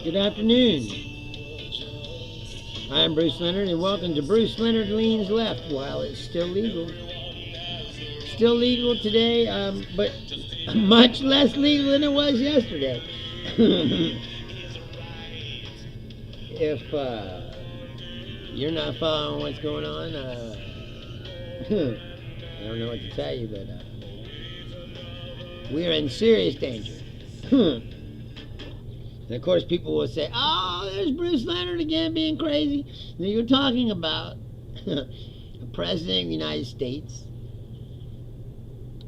Good afternoon. I'm Bruce Leonard, and welcome to Bruce Leonard Leans Left while it's still legal. Still legal today, but much less legal than it was yesterday. If you're not following what's going on, I don't know what to tell you, but we're in serious danger. And of course, people will say, "Oh, there's Bruce Leonard again being crazy." Now, you're talking about a president of the United States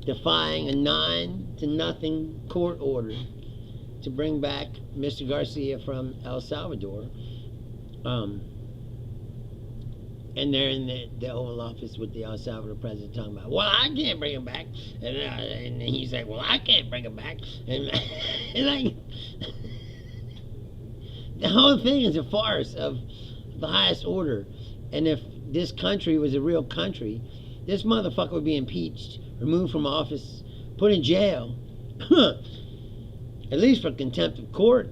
defying a 9-0 court order to bring back Mr. Garcia from El Salvador. And they're in the Oval Office with the El Salvador president talking about, "Well, I can't bring him back." And he's like, "Well, I can't bring him back." And like, the whole thing is a farce of the highest order. And if this country was a real country, this motherfucker would be impeached, removed from office, put in jail, at least for contempt of court.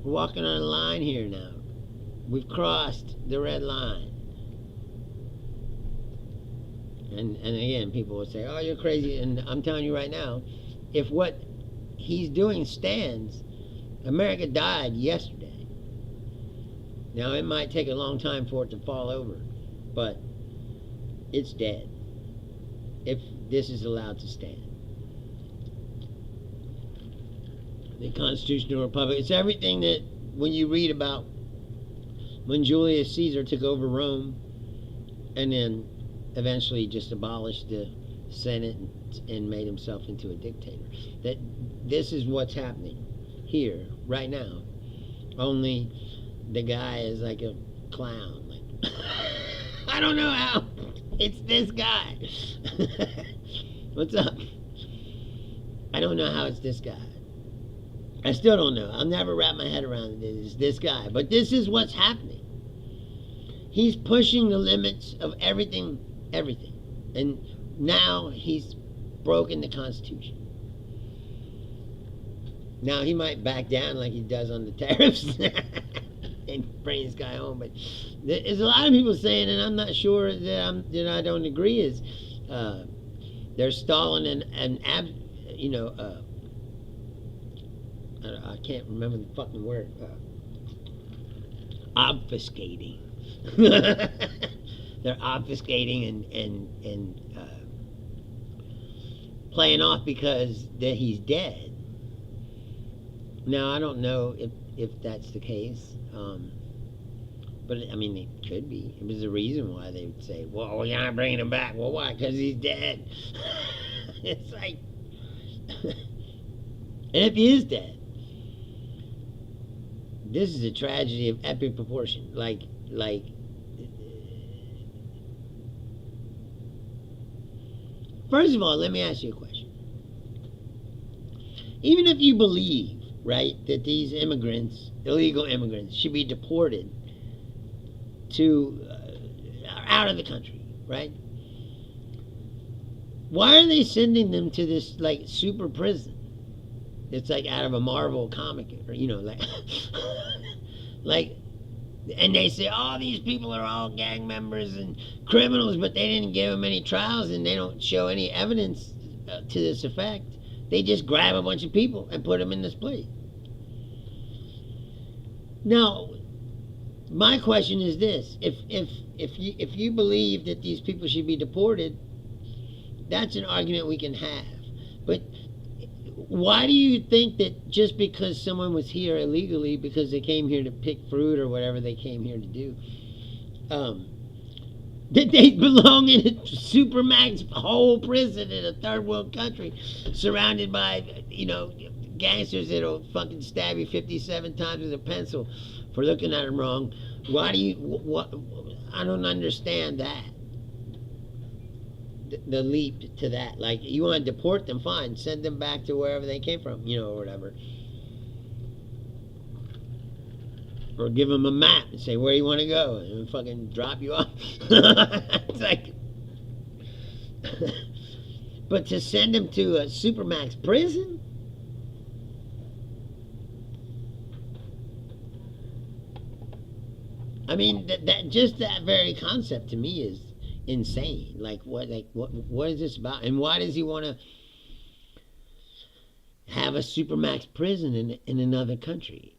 We're walking on a line here now. We've crossed the red line. And again, people will say, "Oh, you're crazy." And I'm telling you right now, if what he's doing stands, America died yesterday. Now, it might take a long time for it to fall over, but it's dead if this is allowed to stand. The constitutional republic, it's everything that when you read about when Julius Caesar took over Rome and then eventually just abolished the Senate and made himself into a dictator. That this is what's happening here right now. Only the guy is like a clown. Like, I don't know how. It's this guy. What's up? I don't know how it's this guy. I still don't know. I'll never wrap my head around it. It's this guy. But this is what's happening. He's pushing the limits of everything. And now he's broken the Constitution. Now he might back down like he does on the tariffs and bring this guy home. But there's a lot of people saying, and I'm not sure that I don't agree, is they're stalling I can't remember the fucking word. Obfuscating. They're obfuscating and playing off because that he's dead. Now, I don't know if that's the case, but I mean, it could be. There's a reason why they would say, "Well, you're not bringing him back." Well, why? Because he's dead. It's like, and if he is dead, this is a tragedy of epic proportion. Like, first of all, let me ask you a question. Even if you believe, right, that these immigrants, illegal immigrants, should be deported to out of the country, right? Why are they sending them to this like super prison? It's like out of a Marvel comic, or like, and they say, "Oh, these people are all gang members and criminals," but they didn't give them any trials and they don't show any evidence to this effect. They just grab a bunch of people and put them in this place. Now, my question is this: if you believe that these people should be deported, that's an argument we can have. But why do you think that just because someone was here illegally, because they came here to pick fruit or whatever they came here to do, that they belong in a supermax whole prison in a third world country, surrounded by gangsters that'll fucking stab you 57 times with a pencil for looking at them wrong? Why do you? I don't understand that. The leap to that. Like, you want to deport them, fine, send them back to wherever they came from, or whatever. Or give them a map and say, "Where do you want to go?" And fucking drop you off. It's like, But to send him to a supermax prison? I mean, that just that very concept to me is insane. What is this about? And why does he want to have a supermax prison in another country?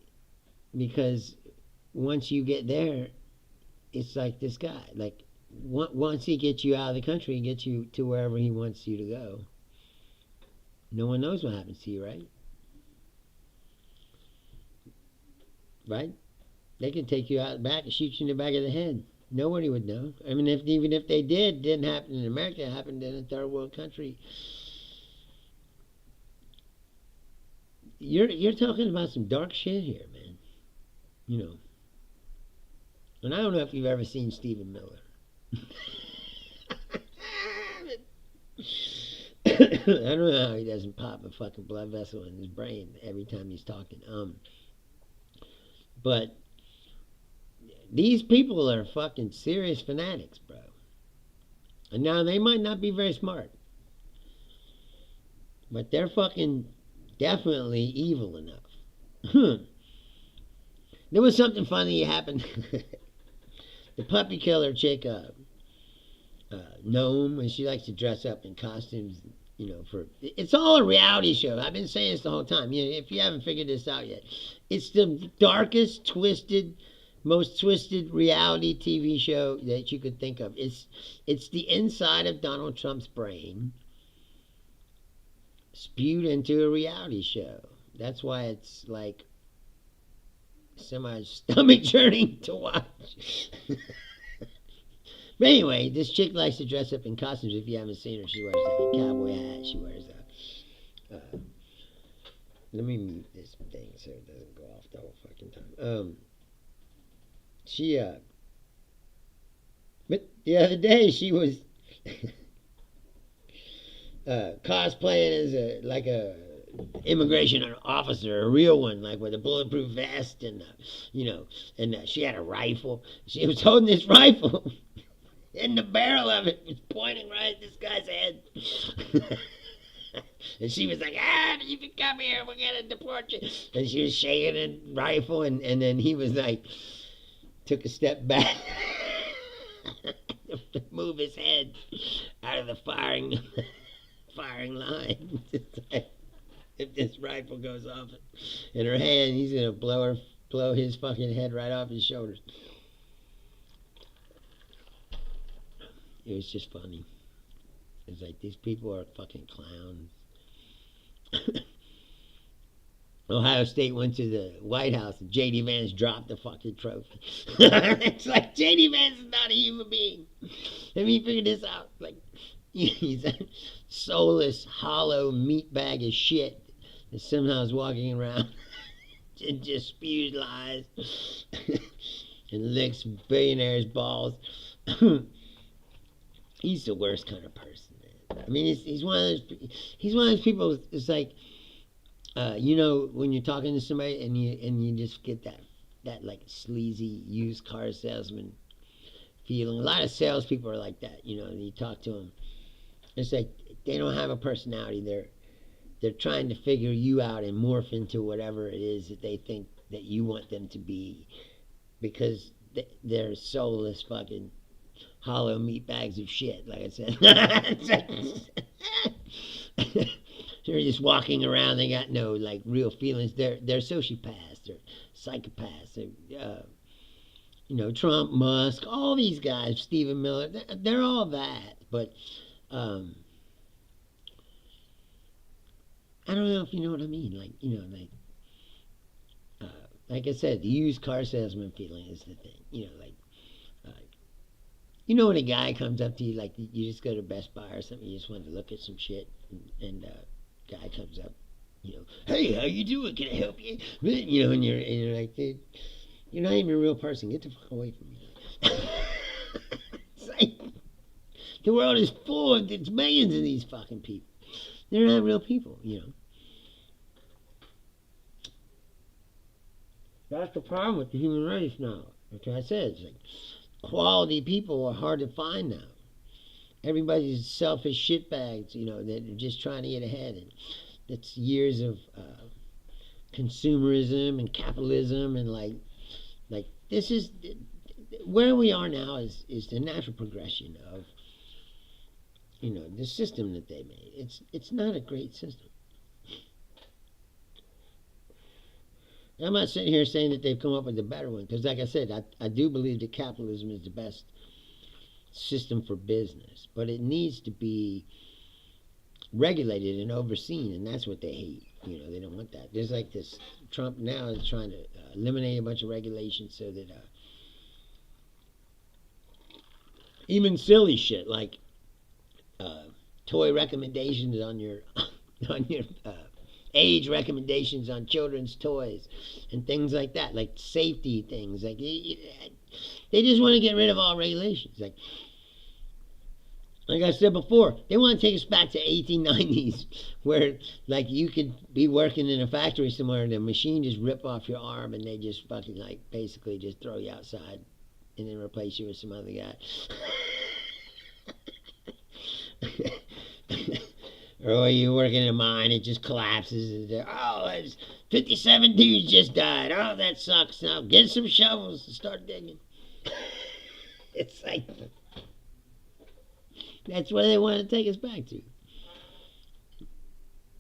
Because once you get there, it's like this guy. Like once he gets you out of the country, he gets you to wherever he wants you to go. No one knows what happens to you, right? Right? They could take you out the back and shoot you in the back of the head. Nobody would know. I mean, even if they did, it didn't happen in America. It happened in a third world country. You're talking about some dark shit here, man. You know. And I don't know if you've ever seen Stephen Miller. I don't know how he doesn't pop a fucking blood vessel in his brain every time he's talking. But these people are fucking serious fanatics, bro. And now they might not be very smart, but they're fucking definitely evil enough. There was something funny happened. The puppy killer chick, Gnome, and she likes to dress up in costumes, it's all a reality show. I've been saying this the whole time. If you haven't figured this out yet, it's the darkest, most twisted reality TV show that you could think of. It's the inside of Donald Trump's brain spewed into a reality show. That's why it's like semi-stomach churning to watch. But anyway, this chick likes to dress up in costumes. If you haven't seen her, she wears a cowboy hat. She wears a... let me mute this thing so it doesn't go off the whole fucking time. But the other day she was cosplaying as a immigration officer, a real one, like with a bulletproof vest, and she had a rifle. She was holding this rifle, and the barrel of it was pointing right at this guy's head. And she was like, you can come here, we're gonna deport you. And she was shaking the rifle, and then he was like, took a step back to move his head out of the firing line. Like, if this rifle goes off in her hand, he's gonna blow his fucking head right off his shoulders. It was just funny. It's like, these people are fucking clowns. Ohio State went to the White House and J.D. Vance dropped the fucking trophy. It's like, J.D. Vance is not a human being. Let me figure this out. Like, he's a soulless, hollow meat bag of shit that somehow is walking around and just spews lies and licks billionaires' balls. He's the worst kind of person, man. I mean, he's one of those people. It's like, when you're talking to somebody and you just get that like sleazy used car salesman feeling. A lot of salespeople are like that. And you talk to them, it's like they don't have a personality. They're trying to figure you out and morph into whatever it is that they think that you want them to be, because they're soulless fucking hollow meat bags of shit, like I said. They're just walking around. They got no like real feelings. They're sociopaths. They're psychopaths. They're, Trump, Musk, all these guys, Stephen Miller. They're all that. But I don't know if you know what I mean. Like I said, the used car salesman feeling is the thing. When a guy comes up to you, like you just go to Best Buy or something, you just want to look at some shit, and guy comes up, hey, how you doing? Can I help you? And you're like, dude, you're not even a real person. Get the fuck away from me. It's like, the world is full of millions of these fucking people. They're not real people, That's the problem with the human race now. That's what I said. It's like, quality people are hard to find now. Everybody's selfish shitbags, that are just trying to get ahead. And it's years of consumerism and capitalism, and like this is where we are now is the natural progression of the system that they made. It's not a great system. I'm not sitting here saying that they've come up with a better one, because like I said, I do believe that capitalism is the best system for business, but it needs to be regulated and overseen, and that's what they hate. They don't want that. There's like this Trump now is trying to eliminate a bunch of regulations so that even silly shit like toy recommendations on your on your age recommendations on children's toys and things like that, like safety things. Like they just want to get rid of all regulations. Like I said before, they want to take us back to 1890s, where like you could be working in a factory somewhere and the machine just rip off your arm and they just fucking like basically just throw you outside and then replace you with some other guy. Or you working in a mine, it just collapses. And oh, 57 dudes just died. Oh, that sucks. Now get some shovels and start digging. It's like, that's where they want to take us back to.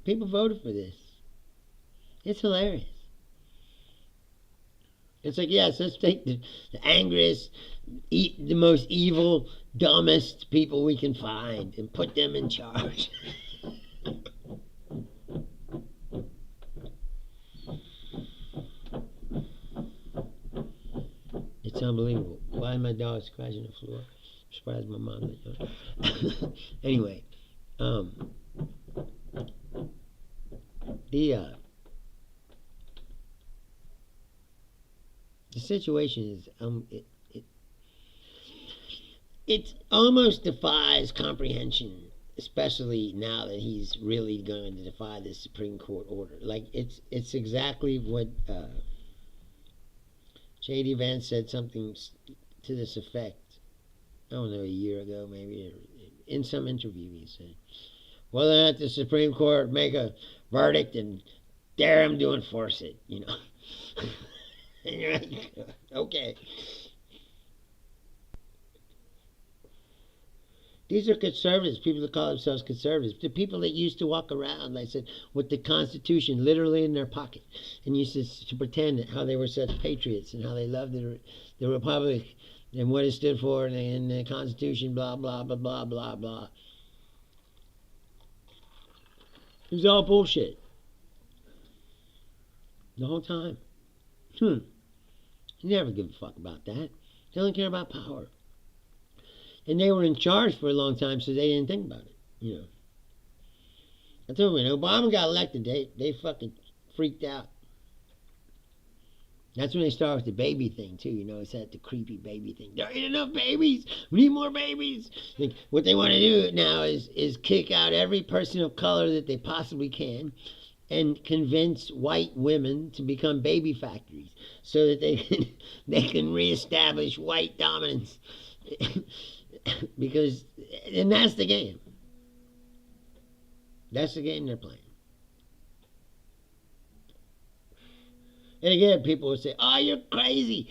People voted for this. It's hilarious. It's like, yes, let's take the angriest, the most evil, dumbest people we can find and put them in charge. It's unbelievable. Why is my dog scratching the floor? I'm surprised my mom didn't know. Anyway, the situation is it almost defies comprehension, especially now that he's really going to defy the Supreme Court order. Like it's exactly what J.D. Vance said, something to this effect. I don't know, a year ago maybe, in some interview he said, whether or not the Supreme Court make a verdict and dare him to enforce it, And you're like, okay. These are conservatives, people that call themselves conservatives. The people that used to walk around, like I said, with the Constitution literally in their pocket, and used to pretend how they were such patriots and how they loved the Republic and what it stood for and the Constitution, blah, blah, blah, blah, blah, blah. It was all bullshit. The whole time. You never give a fuck about that. They don't care about power. And they were in charge for a long time, so they didn't think about it, I told you, when Obama got elected, they fucking freaked out. That's when they started with the baby thing, too. It's that the creepy baby thing. There ain't enough babies. We need more babies. Like, what they want to do now is kick out every person of color that they possibly can and convince white women to become baby factories so that they can reestablish white dominance. Because, and that's the game. That's the game they're playing. And again, people will say, oh, you're crazy.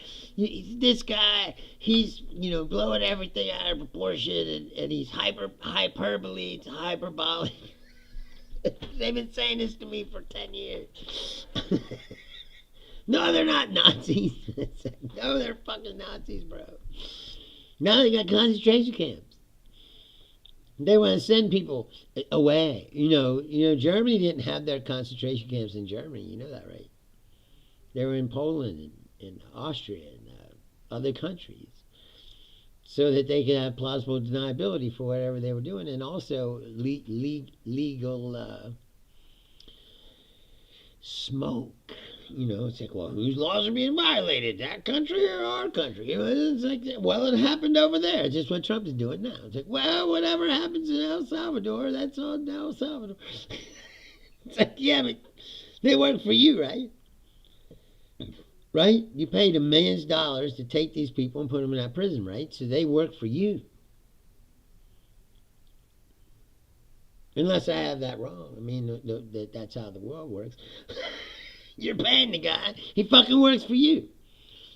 This guy, he's, blowing everything out of proportion, and he's hyperbole, it's hyperbolic. They've been saying this to me for 10 years. No, they're not Nazis. No, they're fucking Nazis, bro. Now they got concentration camps. They want to send people away. Germany didn't have their concentration camps in Germany. You know that, right? They were in Poland and Austria and other countries, so that they could have plausible deniability for whatever they were doing, and also legal smoke. It's like, well, whose laws are being violated? That country or our country? It's like, well, it happened over there. It's just what Trump is doing now. It's like, well, whatever happens in El Salvador, that's on El Salvador. It's like, yeah, but they work for you, right? Right? You paid $1 million to take these people and put them in that prison, right? So they work for you. Unless I have that wrong. I mean, that's how the world works. You're paying the guy. He fucking works for you.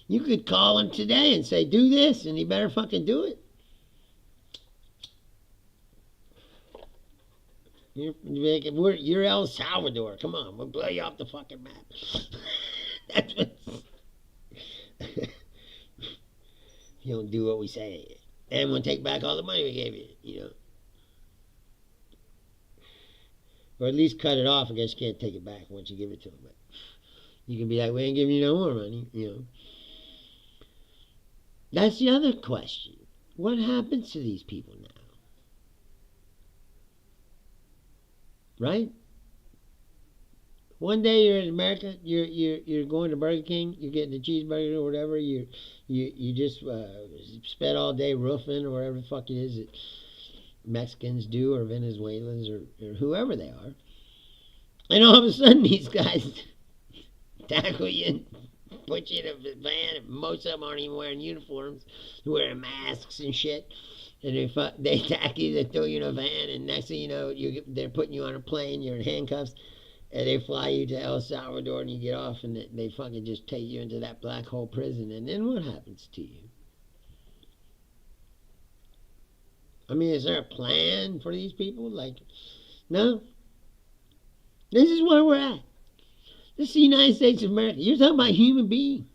You could call him today and say, do this, and he better fucking do it. You're El Salvador. Come on, we'll blow you off the fucking map. That's what. You don't do what we say, and we'll take back all the money we gave you. You know, or at least cut it off. I guess you can't take it back once you give it to them, but you can be like, we ain't giving you no more money. You know. That's the other question. What happens to these people now? Right? One day you're in America, you're going to Burger King, you're getting a cheeseburger or whatever, you just spent all day roofing or whatever the fuck it is that Mexicans do, or Venezuelans, or whoever they are. And all of a sudden these guys tackle you and put you in a van, and most of them aren't even wearing uniforms, they're wearing masks and shit. And they tackle you, they throw you in a van, and next thing you know, they're putting you on a plane, you're in handcuffs, and they fly you to El Salvador, and you get off, and they fucking just take you into that black hole prison, and then what happens to you? I mean, is there a plan for these people? Like, no. This is where we're at. This is the United States of America. You're talking about human beings.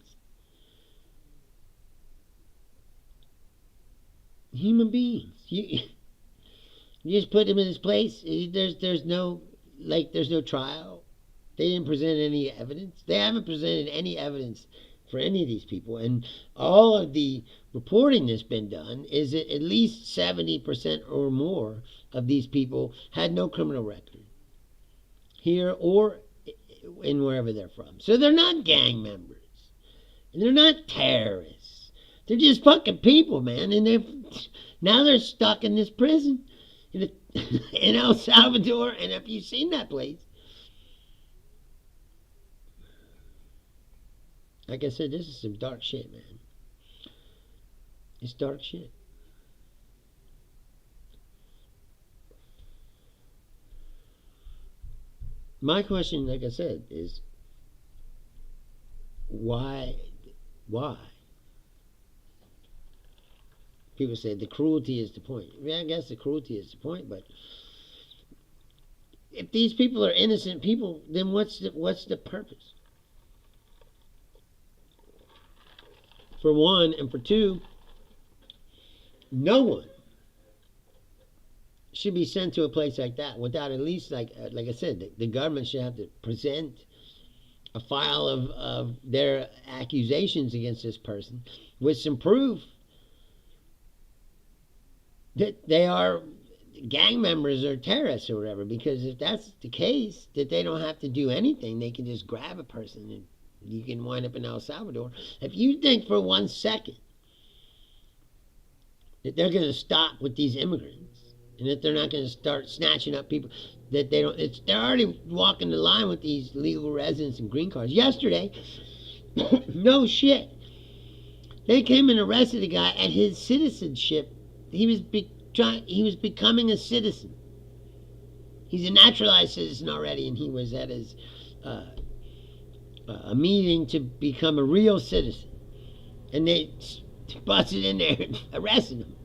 Human beings. You just put them in this place. There's no trial. They didn't present any evidence. They haven't presented any evidence for any of these people. And all of the reporting that's been done is that at least 70% or more of these people had no criminal record here or in wherever they're from. So they're not gang members. And they're not terrorists. They're just fucking people, man. And now they're stuck in this prison in El Salvador. And if you've seen that place, like I said, this is some dark shit, man. It's dark shit. My question, like I said, is why? People say the cruelty is the point. I mean, I guess the cruelty is the point, but if these people are innocent people, then what's the purpose? For one, and for two, no one should be sent to a place like that without at least, like I said, the government should have to present a file of their accusations against this person with some proof that they are gang members or terrorists or whatever. Because if that's the case, that they don't have to do anything, they can just grab a person and you can wind up in El Salvador. If you think for 1 second that they're going to stop with these immigrants and that they're not going to start snatching up people, that they're already walking the line with these legal residents and green cards. Yesterday, no shit, they came and arrested a guy at his citizenship. He was becoming a citizen. He's a naturalized citizen already, and he was at his a meeting to become a real citizen, and they busted in there and arrested him.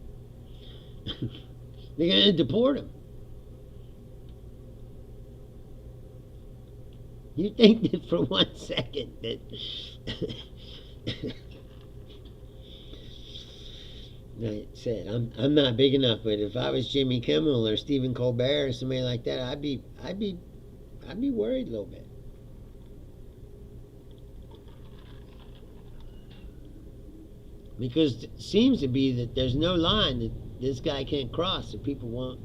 They're going to deport him. You think that for 1 second that I said I'm not big enough, but if I was Jimmy Kimmel or Stephen Colbert or somebody like that, I'd be worried a little bit. Because it seems to be that there's no line that this guy can't cross that people won't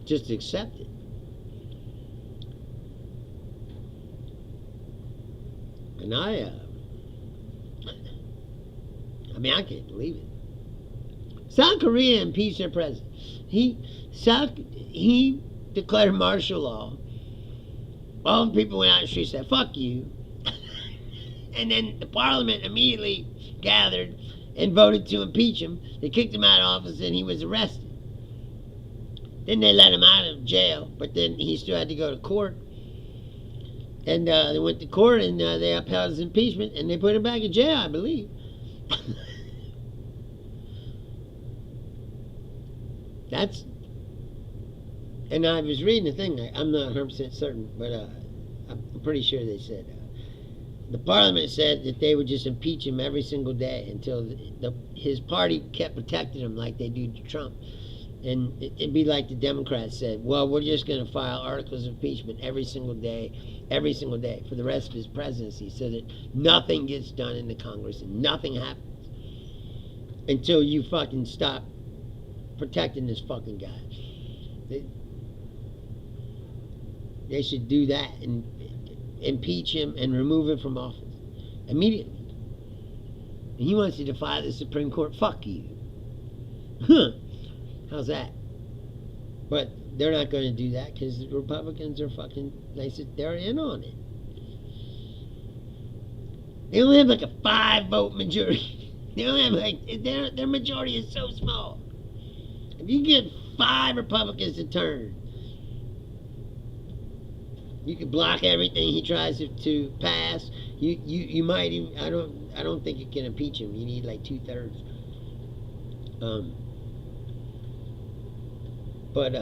just accept it. And I can't believe it. South Korea impeached their president. He declared martial law. All the people went out in the street and said, fuck you. And then the parliament immediately gathered and voted to impeach him. They kicked him out of office and he was arrested. Then they let him out of jail, but then he still had to go to court. And they went to court, and they upheld his impeachment, and they put him back in jail, I believe. That's... And I was reading the thing. I'm not 100% certain, but I'm pretty sure they said... the parliament said that they would just impeach him every single day until his party kept protecting him like they do to Trump. And it'd be like the Democrats said, well, we're just going to file articles of impeachment every single day for the rest of his presidency so that nothing gets done in the Congress and nothing happens until you fucking stop protecting this fucking guy. They should do that and impeach him and remove him from office immediately. And he wants to defy the Supreme Court. Fuck you. Huh. How's that? But they're not going to do that because the Republicans are fucking... they're in on it. They only have like a 5-vote majority. They only have like... Their majority is so small. If you get 5 Republicans to turn, you can block everything he tries to pass. You might even... I don't think you can impeach him. You need like 2/3. But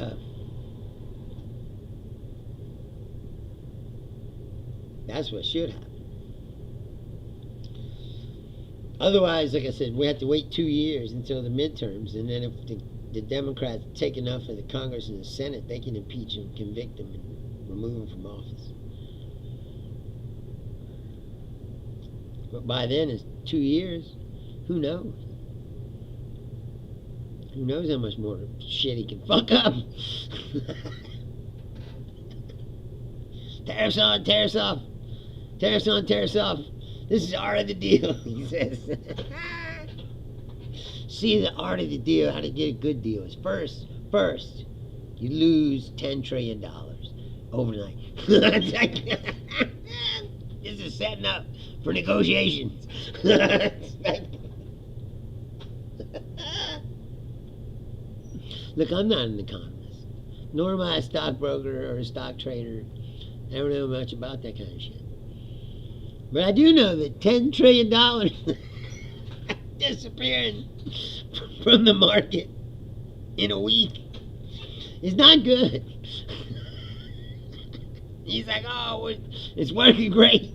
that's what should happen. Otherwise, like I said, we have to wait 2 years until the midterms, and then if the Democrats take enough of the Congress and the Senate, they can impeach him, convict him, and remove him from office. But by then, it's 2 years. Who knows? Who knows how much more shit he can fuck up? Tariffs on, tariffs off. Tariffs on, tariffs off. This is the art of the deal, he says. See, the art of the deal, how to get a good deal is first, you lose $10 trillion overnight. This is setting up for negotiations. Look, I'm not an economist, nor am I a stockbroker or a stock trader. I don't know much about that kind of shit. But I do know that $10 trillion disappearing from the market in a week is not good. He's like, oh, it's working great.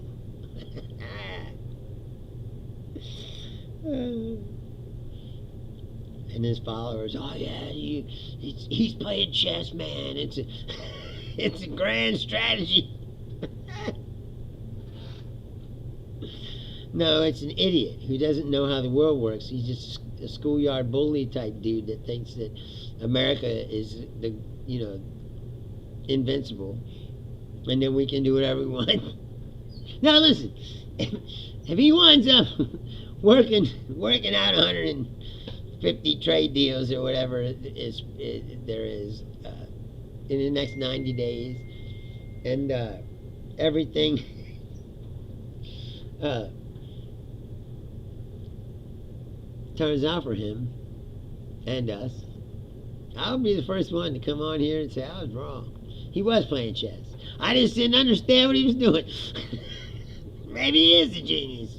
And his followers, oh yeah, he's playing chess, man. It's a grand strategy. No, it's an idiot who doesn't know how the world works. He's just a schoolyard bully type dude that thinks that America is invincible, and then we can do whatever we want. Now listen, if he winds up working out 150 trade deals or whatever there is in the next 90 days, and everything turns out for him and us, I'll be the first one to come on here and say I was wrong. He was playing chess. I just didn't understand what he was doing. Maybe he is a genius.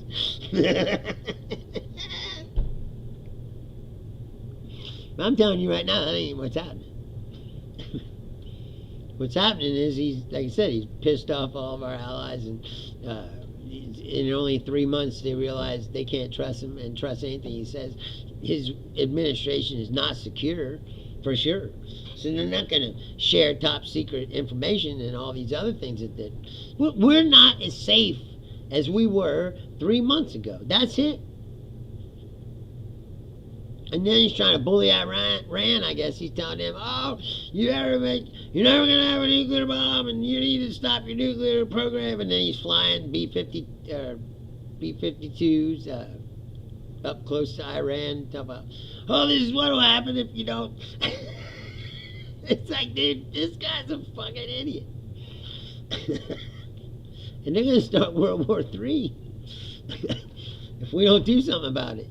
But I'm telling you right now, that ain't what's happening. What's happening is he's, like I said, he's pissed off all of our allies, and in only 3 months they realize they can't trust him and trust anything he says. His administration is not secure, for sure. So they're not going to share top secret information and all these other things that we're not as safe as we were 3 months ago. That's it. And then he's trying to bully Iran, I guess. He's telling them, oh, you're never going to have a nuclear bomb, and you need to stop your nuclear program. And then he's flying B-52s up close to Iran. Talking about, oh, this is what will happen if you don't. It's like, dude, this guy's a fucking idiot. And they're going to start World War III if we don't do something about it.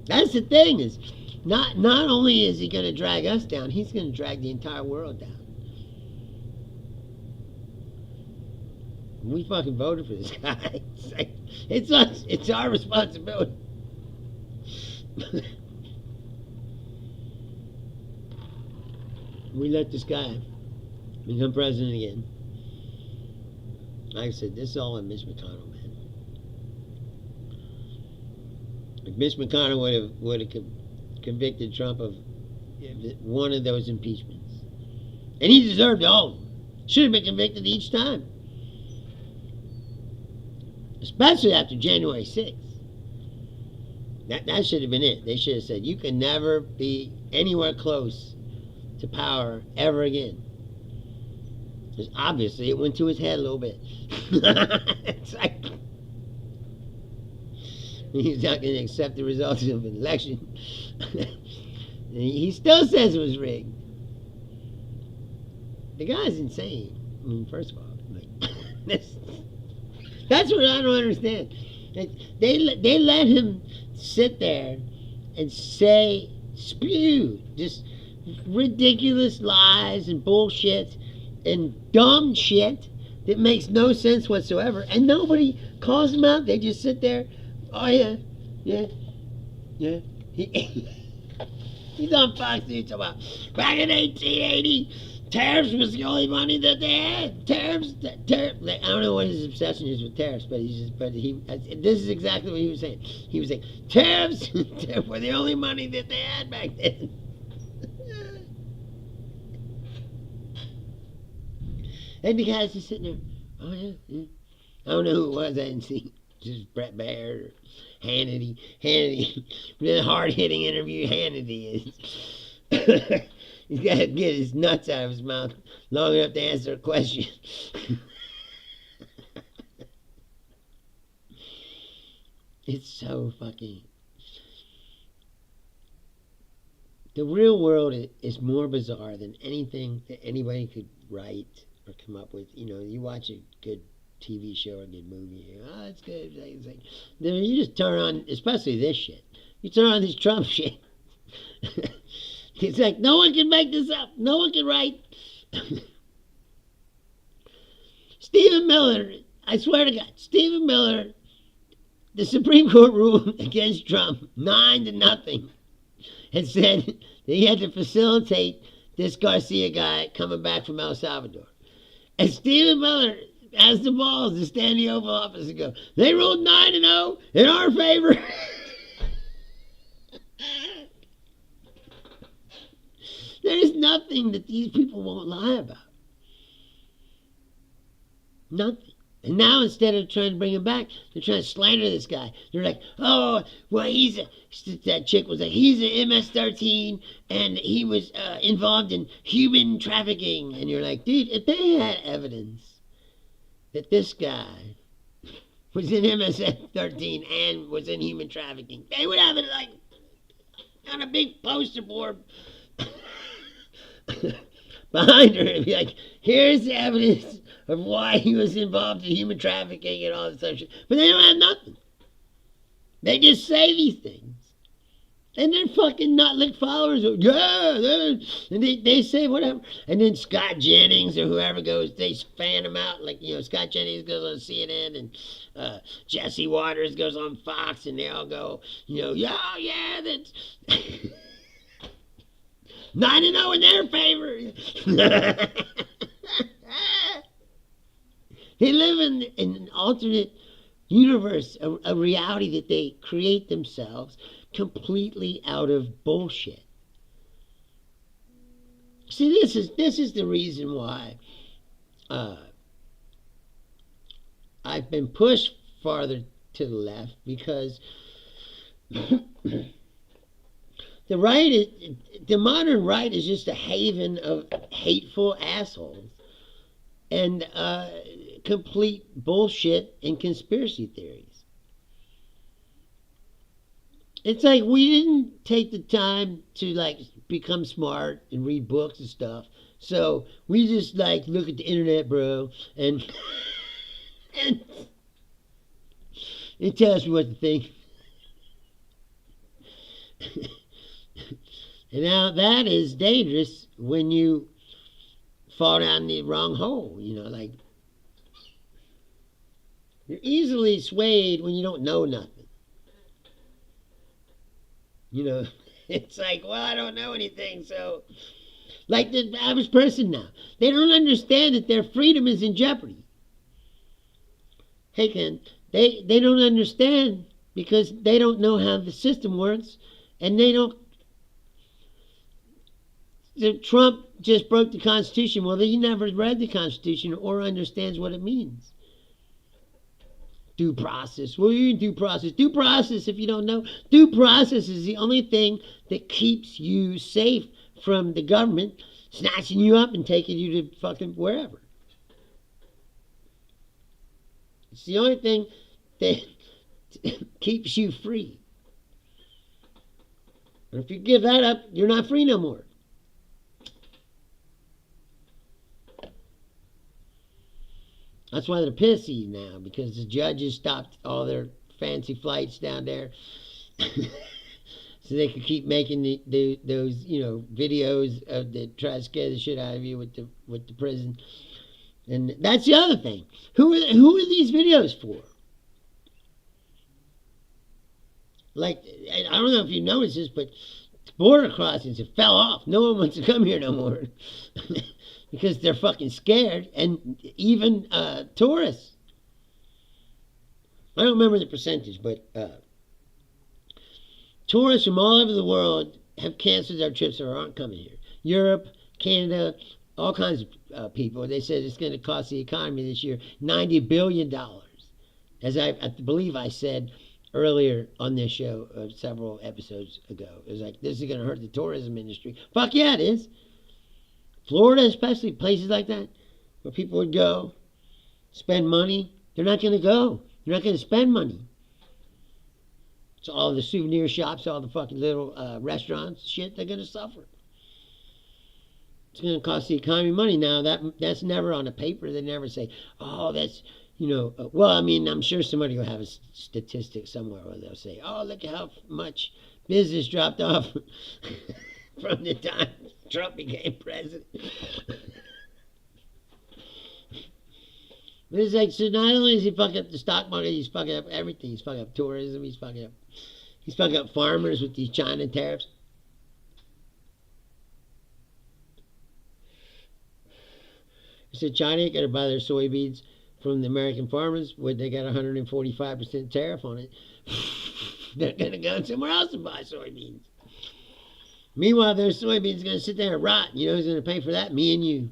That's the thing, is Not only is he going to drag us down, he's going to drag the entire world down. We fucking voted for this guy. It's us. It's our responsibility. We let this guy become president again. Like I said, this is all on Mitch McConnell, man. If Mitch McConnell would have convicted Trump of one of those impeachments, and he deserved all of them, should have been convicted each time. Especially after January 6th. That should have been it. They should have said, you can never be anywhere close to power ever again. Because obviously it went to his head a little bit. It's like he's not going to accept the results of an election. He still says it was rigged. The guy's insane. I mean, first of all, like, that's what I don't understand. They let him sit there and spew just ridiculous lies and bullshit and dumb shit that makes no sense whatsoever, and nobody calls him out. They just sit there. Oh yeah. He's on Fox News talking about back in 1880. Tariffs was the only money that they had. Tariffs. I don't know what his obsession is with tariffs, but this is exactly what he was saying. He was saying tariffs were the only money that they had back then. And the guy's just sitting there. Oh yeah. I don't know who it was. I didn't see. Just Brett Baird or Hannity. The hard-hitting interview Hannity is. He's got to get his nuts out of his mouth long enough to answer a question. It's so fucking... The real world is more bizarre than anything that anybody could write or come up with. You know, you watch a good TV show or a good movie, oh, it's good. It's like, then you just turn on, especially this shit. You turn on this Trump shit. It's like, no one can make this up. No one can write. Stephen Miller, I swear to God, Stephen Miller, the Supreme Court ruled against Trump 9-0 and said that he had to facilitate this Garcia guy coming back from El Salvador. And Stephen Miller has the balls to stand in the Oval Office and go, they ruled 9-0 in our favor. There is nothing that these people won't lie about. Nothing. And now instead of trying to bring him back, they're trying to slander this guy. They're like, oh, well, that chick was like, he's an MS-13 and he was involved in human trafficking. And you're like, dude, if they had evidence that this guy was in MS-13 and was in human trafficking, they would have it like on a big poster board behind her and be like, here's the evidence of why he was involved in human trafficking and all this other shit. But they don't have nothing. They just say these things. And they're fucking nut-lick followers. And they say whatever. And then Scott Jennings or whoever goes, they fan them out. Like, you know, Scott Jennings goes on CNN and Jesse Waters goes on Fox and they all go, you know, yeah, that's... 9-0 in their favor. They live in an alternate universe, a reality that they create themselves completely out of bullshit. See, this is the reason why I've been pushed farther to the left, because the modern right is just a haven of hateful assholes and complete bullshit and conspiracy theories. It's like we didn't take the time to like become smart and read books and stuff, so we just like look at the internet, bro, and it tells me what to think. And now that is dangerous when you fall down the wrong hole. Like you're easily swayed when you don't know nothing. It's like, well, I don't know anything, so like the average person now, they don't understand that their freedom is in jeopardy. Hey, Ken, they don't understand because they don't know how the system works, and they don't. Trump just broke the Constitution. Well, he never read the Constitution or understands what it means. Due process. Well, you due process. Due process, if you don't know, due process is the only thing that keeps you safe from the government snatching you up and taking you to fucking wherever. It's the only thing that keeps you free. And if you give that up, you're not free no more. That's why they're pissy now, because the judges stopped all their fancy flights down there so they could keep making those videos of that try to scare the shit out of you with the prison. And that's the other thing. Who are these videos for? Like, I don't know if you noticed this, but border crossings have fell off. No one wants to come here no more. Because they're fucking scared, and even tourists. I don't remember the percentage, but tourists from all over the world have canceled their trips or aren't coming here. Europe, Canada, all kinds of people. They said it's going to cost the economy this year $90 billion. As I believe I said earlier on this show several episodes ago. It was like, this is going to hurt the tourism industry. Fuck yeah, it is. Florida, especially, places like that, where people would go, spend money. They're not going to go. They're not going to spend money. So all the souvenir shops, all the fucking little restaurants, shit, they're going to suffer. It's going to cost the economy money. Now, that's never on the paper. They never say, oh, that's, well, I mean, I'm sure somebody will have a statistic somewhere where they'll say, oh, look at how much business dropped off from the time Trump became president. But it's like, so not only is he fucking up the stock market, he's fucking up everything. He's fucking up tourism. He's fucking up farmers with these China tariffs. He said China ain't gonna buy their soybeans from the American farmers when they got 145% tariff on it. They're gonna go somewhere else and buy soybeans. Meanwhile, their soybeans are going to sit there and rot. You know who's going to pay for that? Me and you.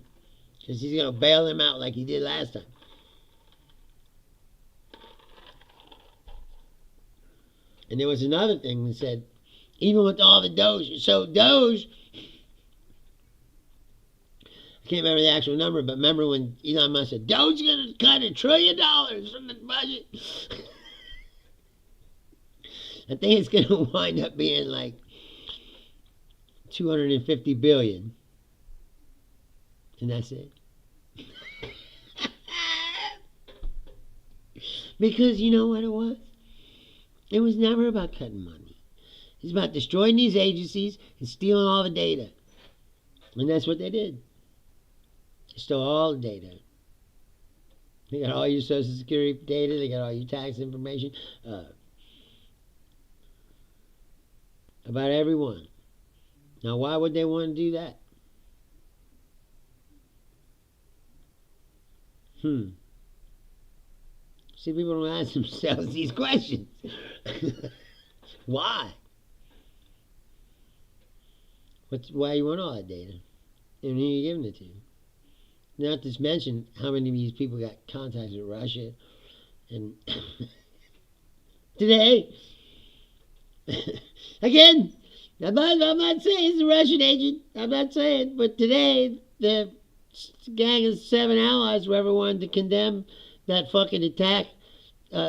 Because he's going to bail them out like he did last time. And there was another thing that said, even with all the Doge. So Doge, I can't remember the actual number, but remember when Elon Musk said, Doge's going to cut $1 trillion from the budget? I think it's going to wind up being like 250 billion, and that's it. Because you know what it was? It was never about cutting money. It's about destroying these agencies and stealing all the data. And that's what they did. They stole all the data. They got all your Social Security data. They got all your tax information. About everyone. Now, why would they want to do that? See, people don't ask themselves these questions. Why? Why you want all that data? And who are you giving it to? Not to mention how many of these people got contacts with Russia. And today, again, I'm not saying he's a Russian agent. I'm not saying. But today, the gang of 7 allies, whoever wanted to condemn that fucking attack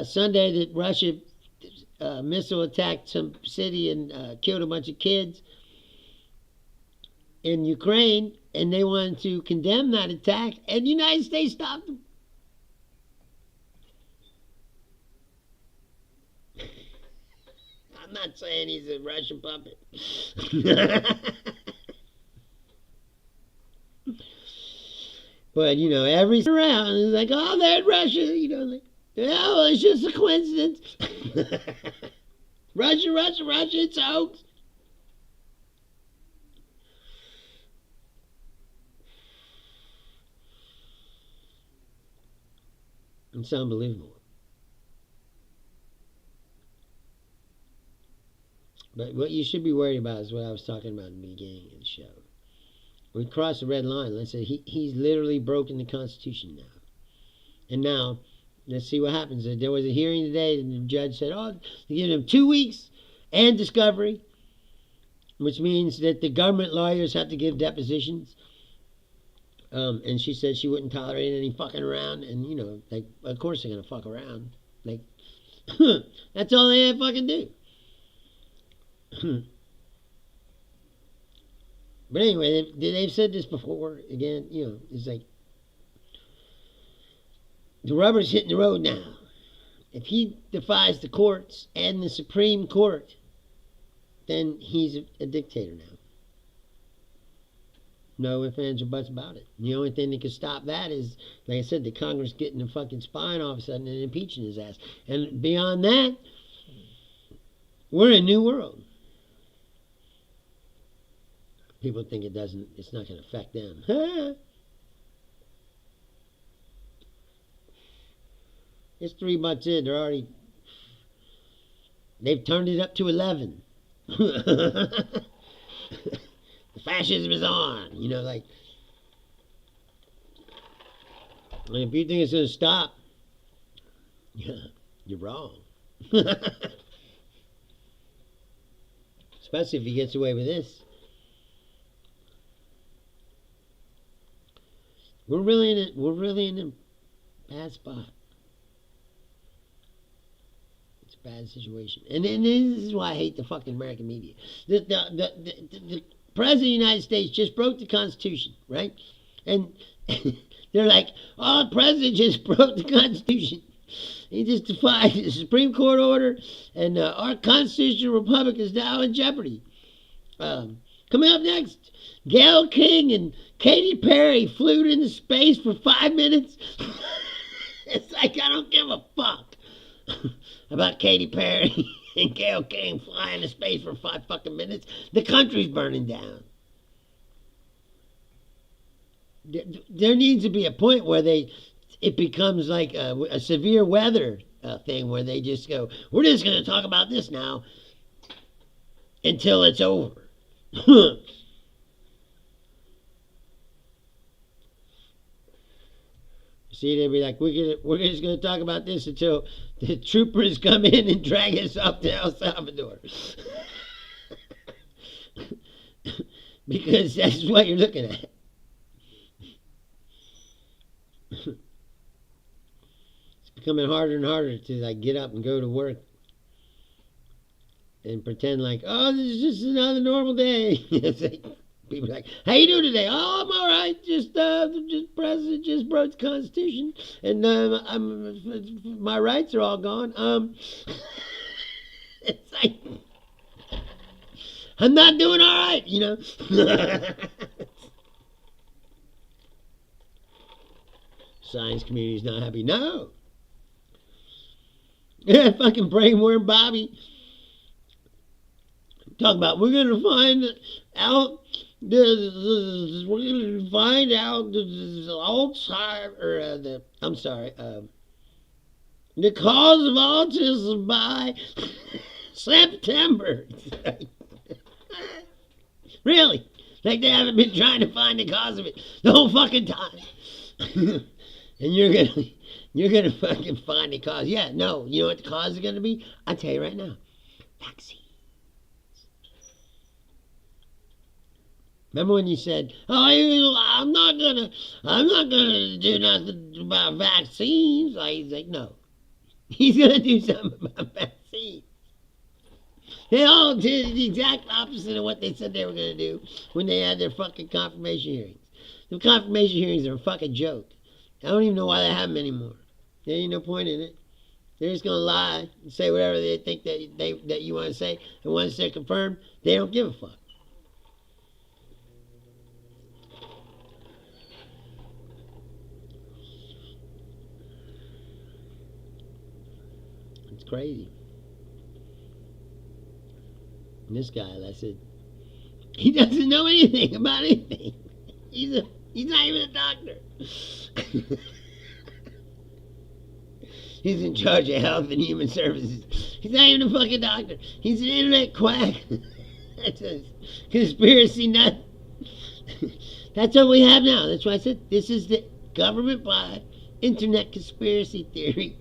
Sunday that Russia missile attacked some city and killed a bunch of kids in Ukraine, and they wanted to condemn that attack, and the United States stopped them. I'm not saying he's a Russian puppet. But, you know, every around is like, oh, they're in Russia. You know, like, oh, well, it's just a coincidence. Russia, it's a hoax. It's unbelievable. But what you should be worried about is what I was talking about in the beginning of the show. We crossed the red line. Let's say he's literally broken the Constitution now. And now, let's see what happens. There was a hearing today, and the judge said, oh, they give him 2 weeks and discovery, which means that the government lawyers have to give depositions. And she said she wouldn't tolerate any fucking around. And, you know, like, of course they're going to fuck around. Like, that's all they fucking do. But anyway, they've said this before. Again, you know, it's like the rubber's hitting the road now. If he defies the courts and the Supreme Court, then he's a dictator now. No ifs, ands, or buts about it. The only thing that could stop that is, like I said, the Congress getting the fucking spine all of a sudden and impeaching his ass. And beyond that, we're in a new world. People think it's not going to affect them. It's 3 months in. They've turned it up to 11. The fascism is on. You know, like, if you think it's going to stop, yeah, you're wrong. Especially if he gets away with this. We're really in a bad spot. It's a bad situation. And this is why I hate the fucking American media. The President of the United States just broke the Constitution, right? And they're like, oh, the President just broke the Constitution. He just defied the Supreme Court order, and our constitutional republic is now in jeopardy. Coming up next, Gayle King and Katy Perry flew into space for 5 minutes. It's like, I don't give a fuck about Katy Perry and Gayle King flying into space for 5 fucking minutes. The country's burning down. There needs to be a point where it becomes like a severe weather thing where they just go, we're just going to talk about this now until it's over. See, they'd be like, we're just going to talk about this until the troopers come in and drag us up to El Salvador. Because that's what you're looking at. It's becoming harder and harder to like get up and go to work and pretend like, oh, this is just another normal day. It's like, people are like, how you doing today? Oh, I'm all right. Just President just broke the Constitution, and my rights are all gone. It's like, I'm not doing all right, you know. Science community's not happy. No. Yeah, fucking brainworm Bobby. Talk about we're gonna find out the cause of autism by September. Really? Like they haven't been trying to find the cause of it the whole fucking time. And you're gonna fucking find the cause. Yeah, no, you know what the cause is gonna be? I'll tell you right now. Vaccine. Remember when you said, "Oh, I'm not gonna do nothing about vaccines"? He's like, no, he's gonna do something about vaccines. They all did the exact opposite of what they said they were gonna do when they had their fucking confirmation hearings. The confirmation hearings are a fucking joke. I don't even know why they have them anymore. There ain't no point in it. They're just gonna lie and say whatever they think that you want to say, and once they're confirmed, they don't give a fuck. It's crazy. And this guy, I said, he doesn't know anything about anything. He's not even a doctor. He's in charge of health and human services. He's not even a fucking doctor. He's an internet quack. That's a conspiracy nut. That's what we have now. That's why I said this is the government by internet conspiracy theory.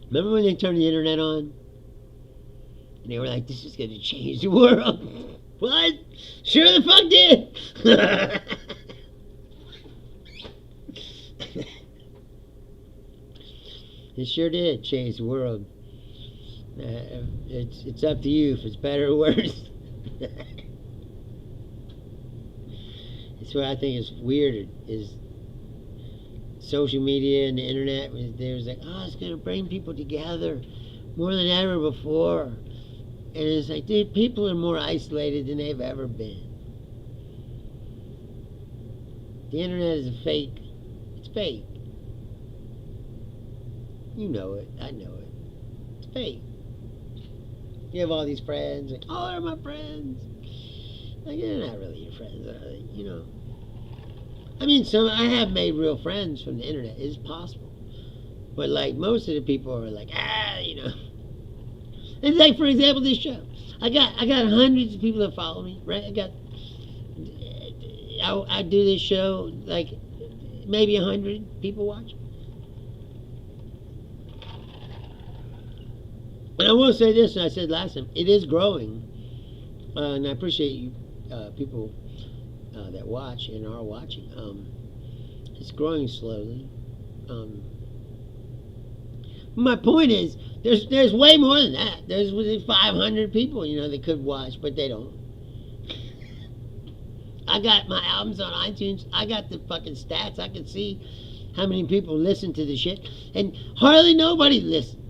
Remember when they turned the internet on? And they were like, this is going to change the world. What? Sure the fuck did. It sure did change the world. It's up to you if it's better or worse. It's what I think is weird is social media and the internet. There's like, oh, it's going to bring people together more than ever before. And it's like, dude, people are more isolated than they've ever been. The internet is a fake. It's fake. You know it. I know it. It's fake. You have all these friends, like, oh, they're my friends. Like, they're not really your friends, are they? You know. I mean, I have made real friends from the internet. It's possible. But, like, most of the people are like, you know. It's like, for example, this show. I got hundreds of people that follow me, right? I do this show, like, maybe 100 people watch. And I will say this, and I said last time, it is growing. And I appreciate you people that watch and are watching. It's growing slowly. My point is, there's way more than that. There's 500 people, you know, that could watch, but they don't. I got my albums on iTunes. I got the fucking stats. I can see how many people listen to the shit, and hardly nobody listens.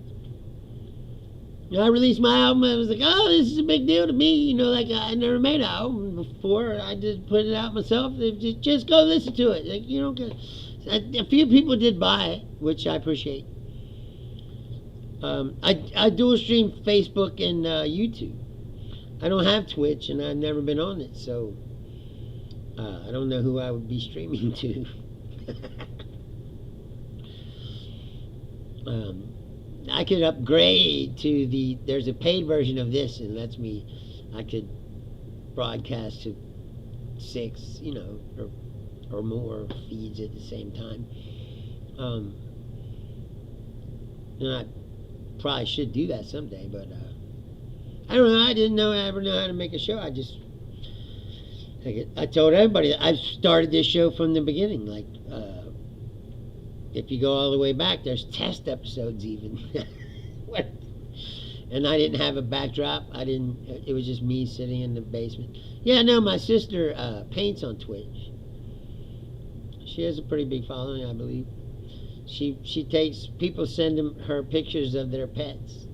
You know, I released my album, I was like, oh, this is a big deal to me. You know, like, I never made an album before. I just put it out myself. Just go listen to it. Like, you don't get... A few people did buy it, which I appreciate. I dual stream Facebook and YouTube. I don't have Twitch, and I've never been on it, so I don't know who I would be streaming to. I could upgrade to there's a paid version of this, and lets me, I could broadcast to 6, you know, or more feeds at the same time. And I probably should do that someday, but I don't know. I didn't ever know how to make a show. I told everybody that I've started this show from the beginning. Like, if you go all the way back, there's test episodes even. And I didn't have a backdrop. It was just me sitting in the basement. Yeah, no, my sister paints on Twitch. She has a pretty big following, I believe. She takes, people send her pictures of their pets,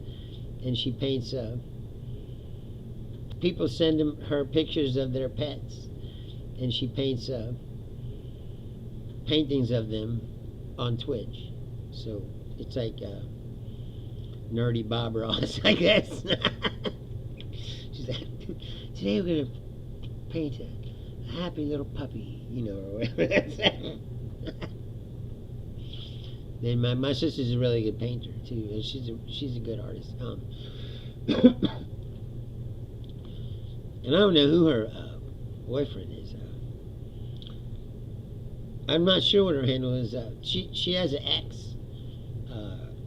and she paints, people send her pictures of their pets, and she paints paintings of them on Twitch. So it's like nerdy Bob Ross, I guess. She's like, today we're gonna paint a happy little puppy, you know, or whatever that's. Then my sister's a really good painter too, and she's a good artist. And I don't know who her boyfriend is. I'm not sure what her handle is. She has an X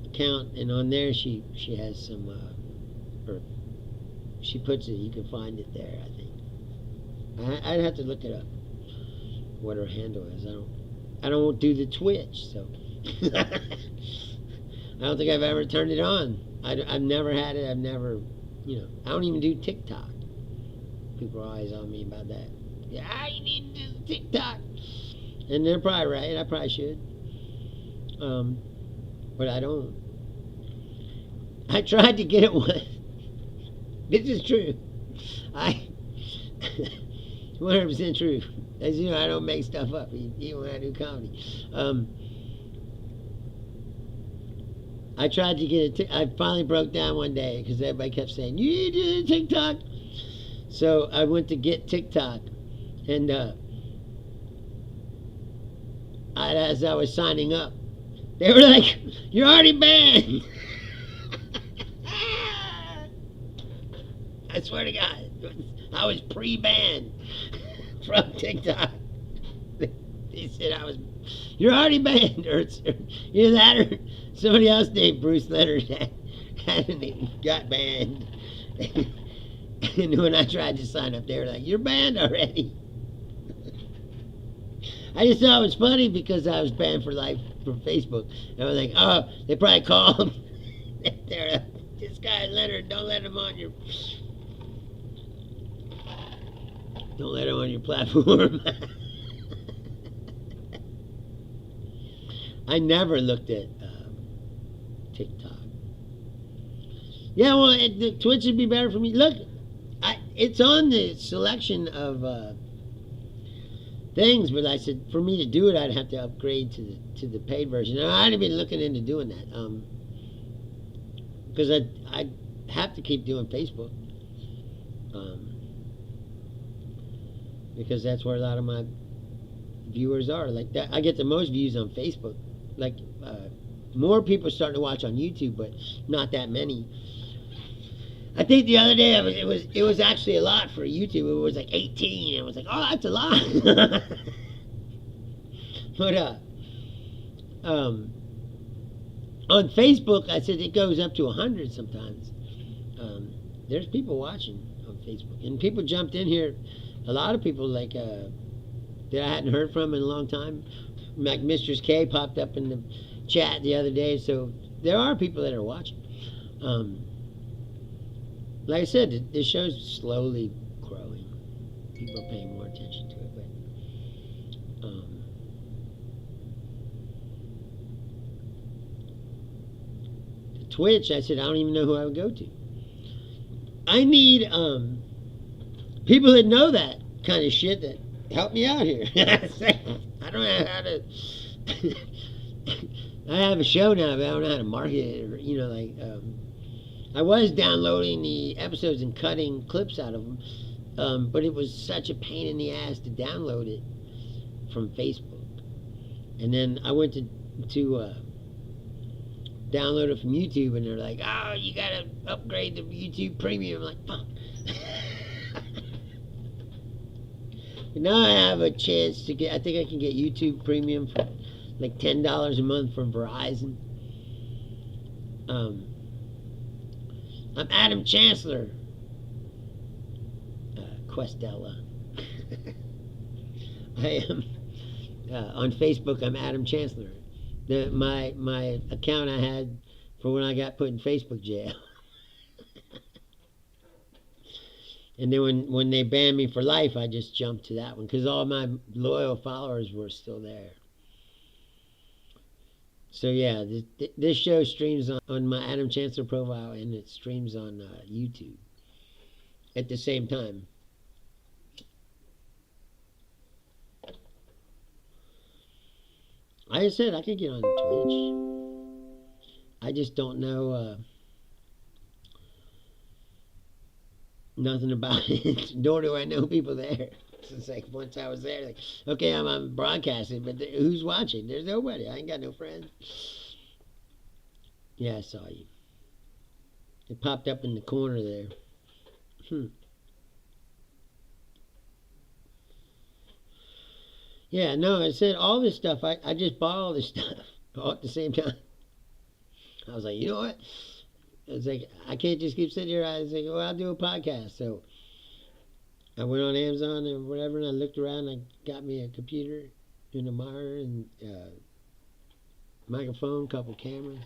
account, and on there she has some, or she puts it. You can find it there, I think. I'd have to look it up. What her handle is. I don't do the Twitch, so I don't think I've ever turned it on. I've never had it. I've never, you know. I don't even do TikTok. People are always on me about that. Yeah, you need to do TikTok. And they're probably right. I probably should. But I don't. I tried to get it once. This is true. 100% true. As you know, I don't make stuff up, even when I do comedy. I tried to get I finally broke down one day because everybody kept saying, you need to do TikTok. So I went to get TikTok, and as I was signing up, they were like, you're already banned. I swear to God, I was pre-banned from TikTok. They said you're already banned, or either that or somebody else named Bruce Leonard got banned. And when I tried to sign up, they were like, you're banned already. I just thought it was funny because I was banned for life from Facebook. And I was like, oh, they probably called. They're like, this guy Leonard, don't let him on your platform. I never looked at TikTok. Yeah, well, the Twitch would be better for me. Look, it's on the selection of things, but I said for me to do it, I'd have to upgrade to the paid version. And I'd been looking into doing that because I have to keep doing Facebook because that's where a lot of my viewers are. Like that, I get the most views on Facebook. Like more people starting to watch on YouTube, but not that many. I think the other day it was actually a lot for YouTube. It was like 18. I was like, oh, that's a lot. But on Facebook, I said it goes up to 100 sometimes. There's people watching on Facebook, and people jumped in here. A lot of people like that I hadn't heard from in a long time. Like Mistress K popped up in the chat the other day, so there are people that are watching. Like I said, this show's slowly growing. People are paying more attention to it, but the Twitch, I said I don't even know who I would go to. I need people that know that kind of shit that help me out here. I don't know how to. I have a show now, but I don't know how to market it. Or, like I was downloading the episodes and cutting clips out of them, but it was such a pain in the ass to download it from Facebook. And then I went to download it from YouTube, and they're like, "Oh, you gotta upgrade to YouTube Premium." I'm like, "Fuck." Now I have a chance to get. I think I can get YouTube Premium for like $10 a month from Verizon. I'm Adam Chancellor. Questella. I am on Facebook. I'm Adam Chancellor. My account I had for when I got put in Facebook jail. And then when they banned me for life, I just jumped to that one because all my loyal followers were still there. So yeah, this show streams on my Adam Chancellor profile, and it streams on YouTube at the same time. Like I said, I could get on Twitch. I just don't know nothing about it, nor do I know people there. It's like once I was there, like, okay, I'm broadcasting, but who's watching? There's nobody. I ain't got no friends. Yeah, I saw you. It popped up in the corner there. Yeah, no, I said all this stuff. I just bought all this stuff all at the same time. I was like, you know what? It's like, I can't just keep sitting here. I was like, well, I'll do a podcast. So I went on Amazon or whatever, and I looked around. I got me a computer and a monitor and microphone, couple cameras.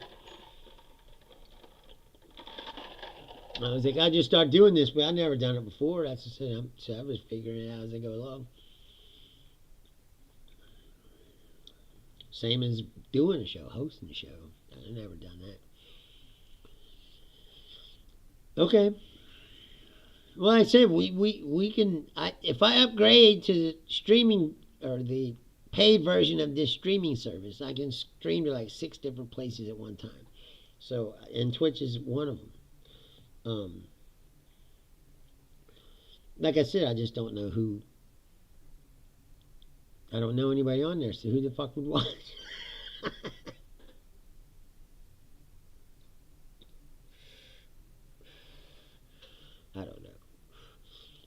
I was like, I just start doing this, but I've never done it before. That's just it. So I was figuring it out as I go along. Same as doing a show, hosting a show. I've never done that. Okay. Well, I said we can. If I upgrade to the streaming or the paid version of this streaming service, I can stream to like 6 different places at one time. So, and Twitch is one of them. Like I said, I just don't know who. I don't know anybody on there, so who the fuck would watch? I don't know.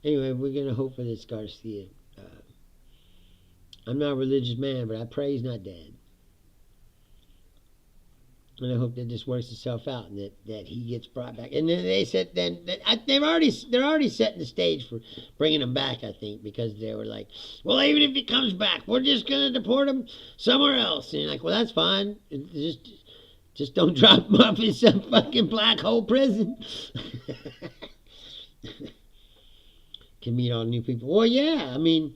Anyway, we're going to hope for this Garcia. I'm not a religious man, but I pray he's not dead. And I hope that this works itself out and that he gets brought back. And then they said they're already setting the stage for bringing him back, I think, because they were like, well, even if he comes back, we're just going to deport him somewhere else. And you're like, well, that's fine. Just don't drop him off in some fucking black hole prison. Can meet all new people. Well, yeah, I mean,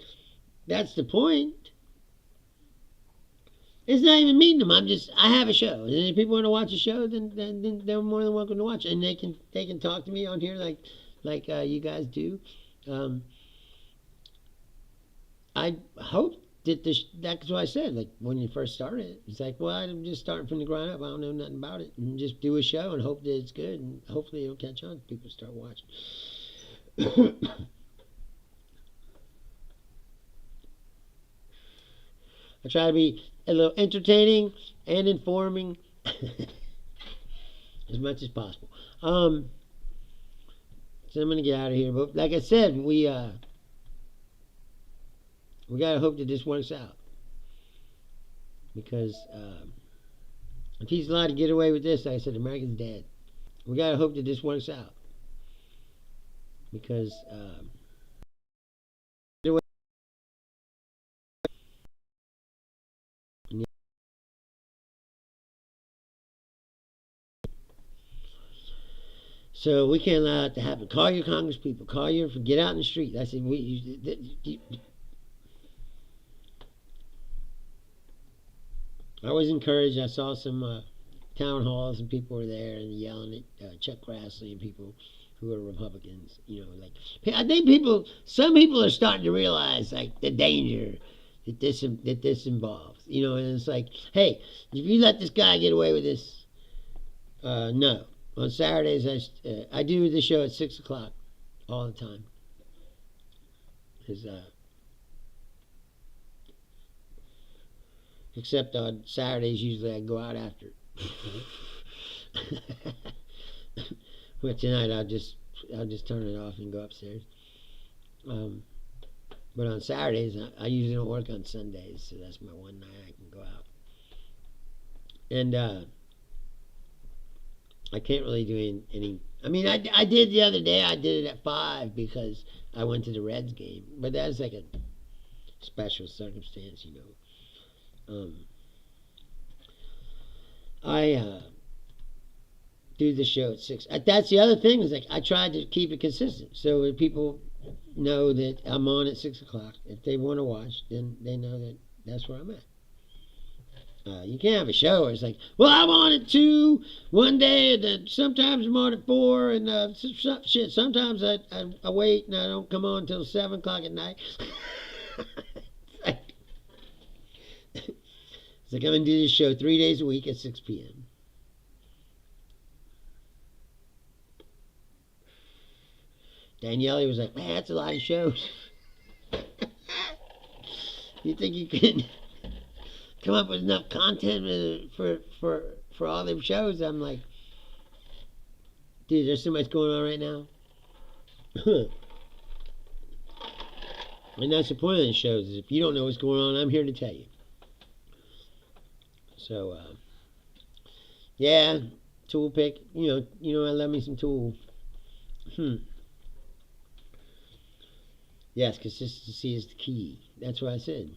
that's the point. It's not even meeting them. I have a show. And if people want to watch a show, then they're more than welcome to watch it. And they can talk to me on here like you guys do. I hope that that's what I said. Like when you first started, it's like, well, I'm just starting from the ground up. I don't know nothing about it, and just do a show and hope that it's good, and hopefully it'll catch on. People start watching. I try to be a little entertaining and informing as much as possible. So I'm gonna get out of here. But like I said, we gotta hope that this works out, because if he's allowed to get away with this, like I said, America's dead. We gotta hope that this works out, because. So we can't allow that to happen. Call your congresspeople. Get out in the street. I said, I was encouraged. I saw some town halls and people were there and yelling at Chuck Grassley and people who are Republicans. You know, like I think some people are starting to realize like the danger that this involves. You know, and it's like, hey, if you let this guy get away with this, no. On Saturdays, I do the show at 6 o'clock all the time. Except on Saturdays, usually I go out after. But tonight I'll just turn it off and go upstairs. But on Saturdays, I usually don't work on Sundays, so that's my one night I can go out. And I can't really do any. I mean, I did the other day. I did it at 5 because I went to the Reds game, but that's like a special circumstance, you know. I do the show at 6. That's the other thing, is like I tried to keep it consistent so that people know that I'm on at 6 o'clock. If they want to watch, then they know that that's where I'm at. You can't have a show where it's like, well, I'm on at 2 one day, and then sometimes I'm on at 4, and shit. Sometimes I wait and I don't come on until 7 o'clock at night. It's like I'm gonna do this show 3 days a week at 6 p.m. Daniele was like, man, that's a lot of shows. You think you can come up with enough content for all them shows? I'm like, dude, there's so much going on right now. And that's the point of the shows, is if you don't know what's going on, I'm here to tell you. So yeah, Tool pick. You know, I love me some Tool. Yes, consistency is the key. That's what I said.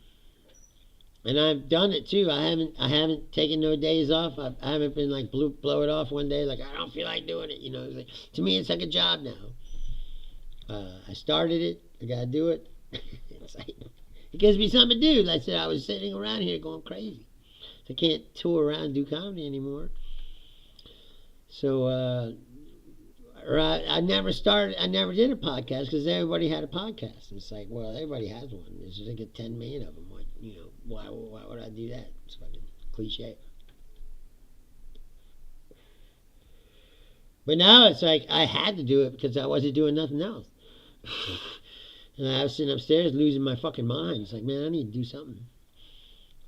And I've done it too. I haven't taken no days off. I haven't been like blow it off one day like I don't feel like doing it. You know, it's like, to me it's like a job now. I started it. I gotta do it. It's like, it gives me something to do. Like I said, I was sitting around here going crazy. I can't tour around and do comedy anymore. So I never did a podcast because everybody had a podcast. It's like, well, everybody has one. There's just like 10 million of them. What, you know, why would I do that? It's fucking cliche. But now it's like I had to do it because I wasn't doing nothing else. And I was sitting upstairs losing my fucking mind. It's like, man, I need to do something.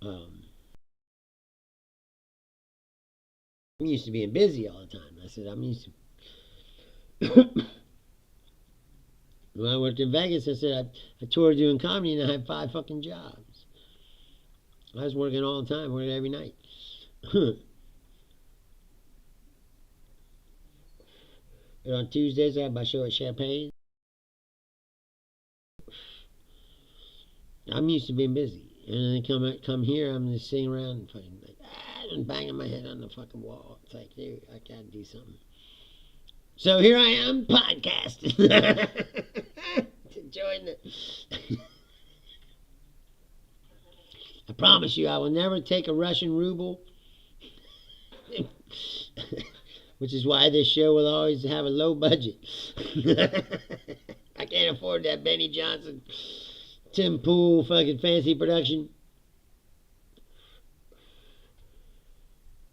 I'm used to being busy all the time. I said, I'm used to. When I worked in Vegas, I said I toured doing comedy and I had 5 fucking jobs. I was working all the time, working every night. And on Tuesdays, I had my show at Champagne. I'm used to being busy. And then come here, I'm just sitting around and fucking like, and banging my head on the fucking wall. It's like, dude, I gotta do something. So here I am, podcasting. Enjoying it. I promise you, I will never take a Russian ruble. Which is why this show will always have a low budget. I can't afford that Benny Johnson, Tim Pool fucking fancy production.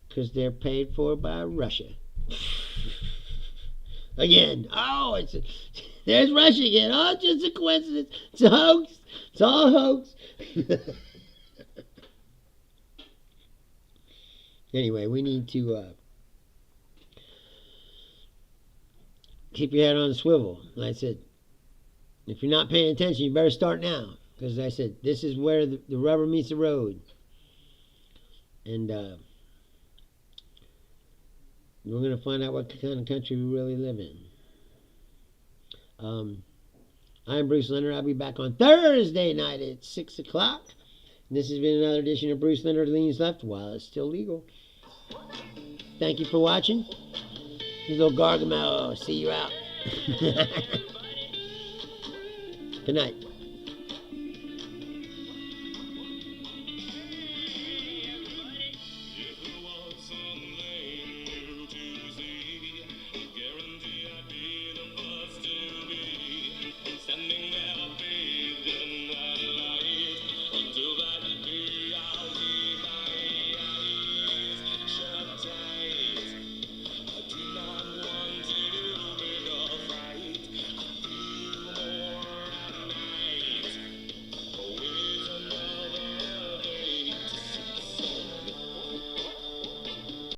Because they're paid for by Russia. Again. Oh, there's Russia again. Oh, it's just a coincidence. It's a hoax. It's all a hoax. Anyway, we need to keep your head on the swivel. Like I said, if you're not paying attention, you better start now. Because I said, this is where the rubber meets the road. And we're going to find out what kind of country we really live in. I'm Bruce Leonard. I'll be back on Thursday night at 6 o'clock. And this has been another edition of Bruce Leonard Leans Left while it's still legal. Thank you for watching. This little Gargamel. See you out. Good night.